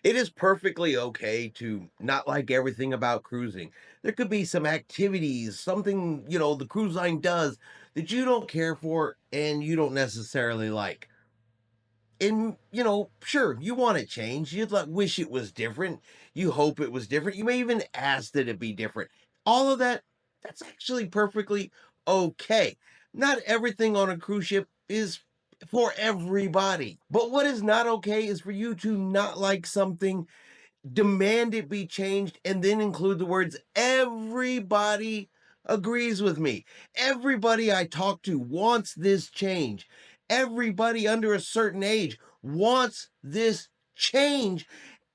It is perfectly okay to not like everything about cruising. There could be some activities, something, the cruise line does that you don't care for and you don't necessarily like. And, sure, you want it changed. You'd like wish it was different. You hope it was different. You may even ask that it be different. All of that, that's actually perfectly okay. Not everything on a cruise ship is for everybody. But what is not okay is for you to not like something, demand it be changed, and then include the words, everybody agrees with me. Everybody I talk to wants this change. Everybody under a certain age wants this change.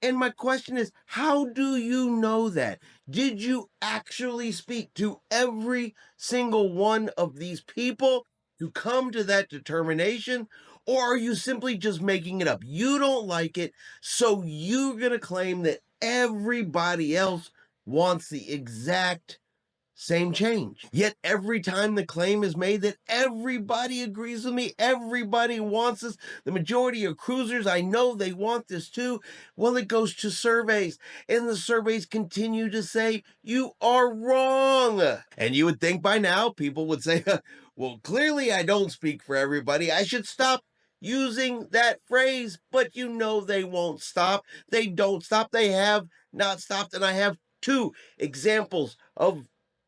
And my question is, how do you know that? Did you actually speak to every single one of these people to come to that determination? Or are you simply just making it up? You don't like it, so you're going to claim that everybody else wants the exact same change. Yet every time the claim is made that everybody agrees with me, everybody wants this, the majority of cruisers, I know they want this too. Well, it goes to surveys, and the surveys continue to say, you are wrong. And you would think by now people would say, well, clearly I don't speak for everybody. I should stop using that phrase, but they won't stop. They don't stop. They have not stopped. And I have two examples of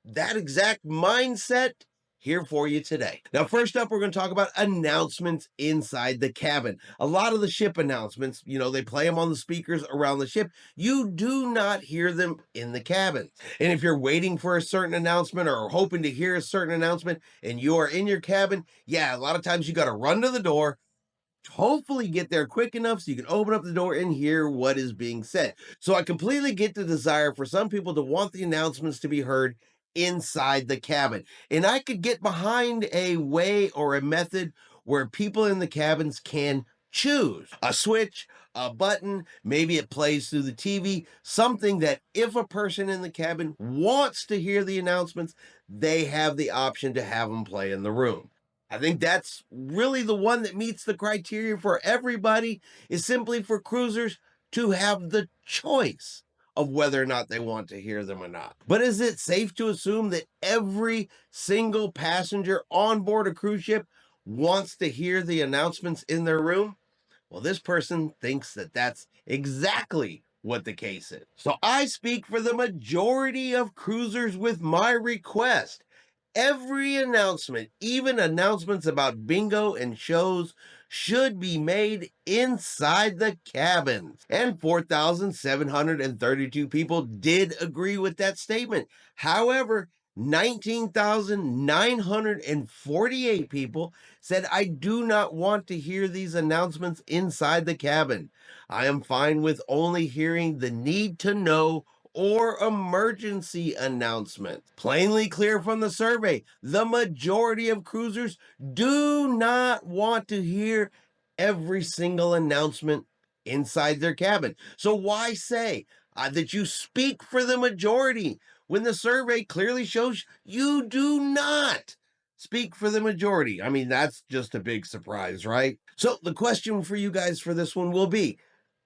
that exact mindset here for you today. Now, first up, we're going to talk about announcements inside the cabin. A lot of the ship announcements, they play them on the speakers around the ship. You do not hear them in the cabin. And if you're waiting for a certain announcement or hoping to hear a certain announcement and you are in your cabin, yeah, a lot of times you got to run to the door, hopefully get there quick enough so you can open up the door and hear what is being said. So I completely get the desire for some people to want the announcements to be heard inside the cabin. And I could get behind a way or a method where people in the cabins can choose a switch, a button, maybe it plays through the TV, something that if a person in the cabin wants to hear the announcements, they have the option to have them play in the room. I think that's really the one that meets the criteria for everybody, is simply for cruisers to have the choice of whether or not they want to hear them or not. But is it safe to assume that every single passenger on board a cruise ship wants to hear the announcements in their room? Well, this person thinks that that's exactly what the case is. So I speak for the majority of cruisers with my request. Every announcement, even announcements about bingo and shows, should be made inside the cabins. And 4,732 people did agree with that statement. However, 19,948 people said, I do not want to hear these announcements inside the cabin. I am fine with only hearing the need to know or emergency announcements. Plainly clear from the survey, the majority of cruisers do not want to hear every single announcement inside their cabin. So why say that you speak for the majority when the survey clearly shows you do not speak for the majority? I mean, that's just a big surprise, right? So the question for you guys for this one will be,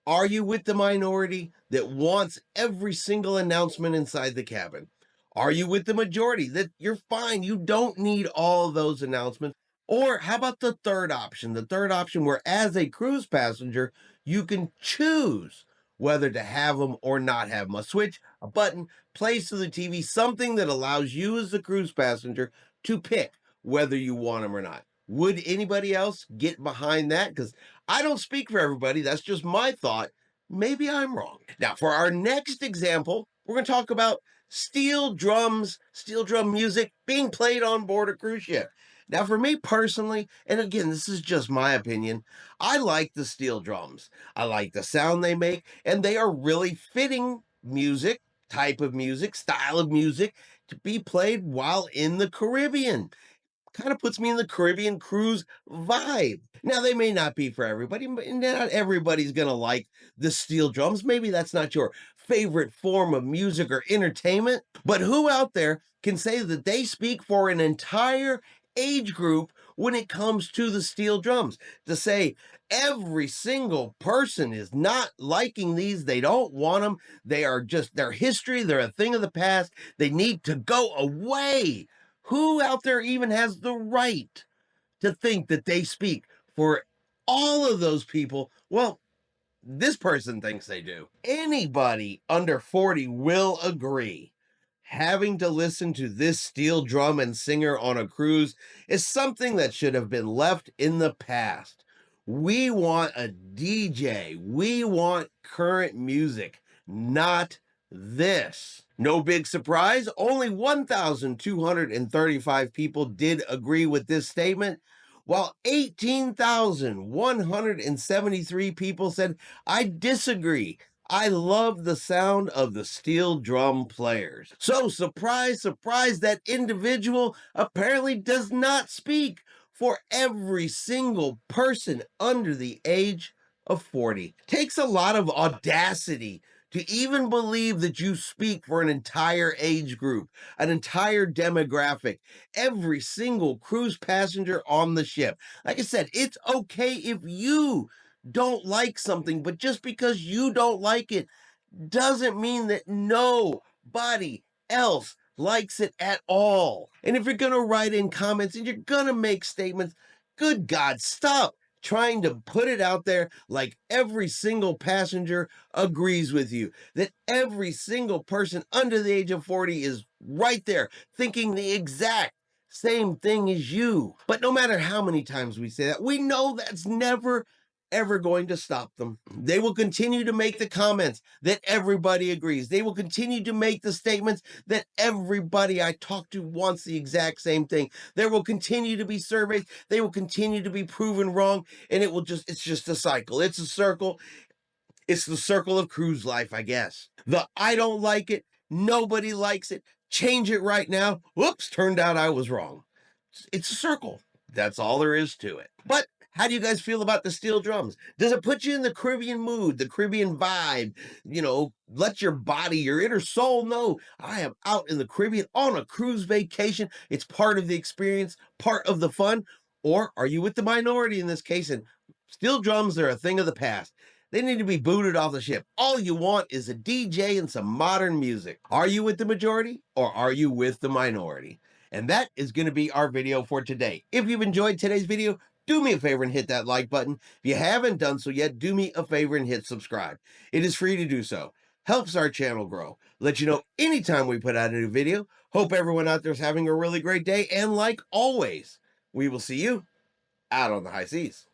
are you with the minority that wants every single announcement inside the cabin? Are you with the majority that you're fine? You don't need all of those announcements. Or how about the third option? The third option where, as a cruise passenger, you can choose whether to have them or not have them. A switch, a button, plays to the TV, something that allows you as the cruise passenger to pick whether you want them or not. Would anybody else get behind that? Because I don't speak for everybody. That's just my thought. Maybe I'm wrong. Now, for our next example, we're going to talk about steel drums, steel drum music being played on board a cruise ship. Now, for me personally, and again, this is just my opinion, I like the steel drums. I like the sound they make, and they are really fitting music, type of music, style of music to be played while in the Caribbean. Kind of puts me in the Caribbean cruise vibe. Now, they may not be for everybody, but not everybody's going to like the steel drums. Maybe that's not your favorite form of music or entertainment, but who out there can say that they speak for an entire age group when it comes to the steel drums. To say every single person is not liking these, they don't want them, they are just their history, they're a thing of the past, they need to go away. Who out there even has the right to think that they speak for all of those people? Well, this person thinks they do. Anybody under 40 will agree. Having to listen to this steel drum and singer on a cruise is something that should have been left in the past. We want a DJ. We want current music, not this. No big surprise, only 1,235 people did agree with this statement, while 18,173 people said, I disagree. I love the sound of the steel drum players. So, surprise, surprise, that individual apparently does not speak for every single person under the age of 40. Takes a lot of audacity to even believe that you speak for an entire age group, an entire demographic, every single cruise passenger on the ship. Like I said, it's okay if you don't like something, but just because you don't like it doesn't mean that nobody else likes it at all. And if you're going to write in comments and you're going to make statements, good God, stop trying to put it out there like every single passenger agrees with you, that every single person under the age of 40 is right there thinking the exact same thing as you. But no matter how many times we say that, we know that's never ever going to stop them. They will continue to make the comments that everybody agrees. They will continue to make the statements that everybody I talk to wants the exact same thing. There will continue to be surveys. They will continue to be proven wrong. And it's just a cycle. It's a circle. It's the circle of cruise life, I guess. The I don't like it. Nobody likes it. Change it right now. Whoops, turned out I was wrong. It's a circle. That's all there is to it. But how do you guys feel about the steel drums? Does it put you in the Caribbean mood, the Caribbean vibe? Let your body, your inner soul know I am out in the Caribbean on a cruise vacation. It's part of the experience, part of the fun. Or are you with the minority in this case? And steel drums are a thing of the past. They need to be booted off the ship. All you want is a DJ and some modern music. Are you with the majority or are you with the minority? And that is going to be our video for today. If you've enjoyed today's video, do me a favor and hit that like button. If you haven't done so yet, do me a favor and hit subscribe. It is free to do so. Helps our channel grow. Let you know anytime we put out a new video. Hope everyone out there is having a really great day. And like always, we will see you out on the high seas.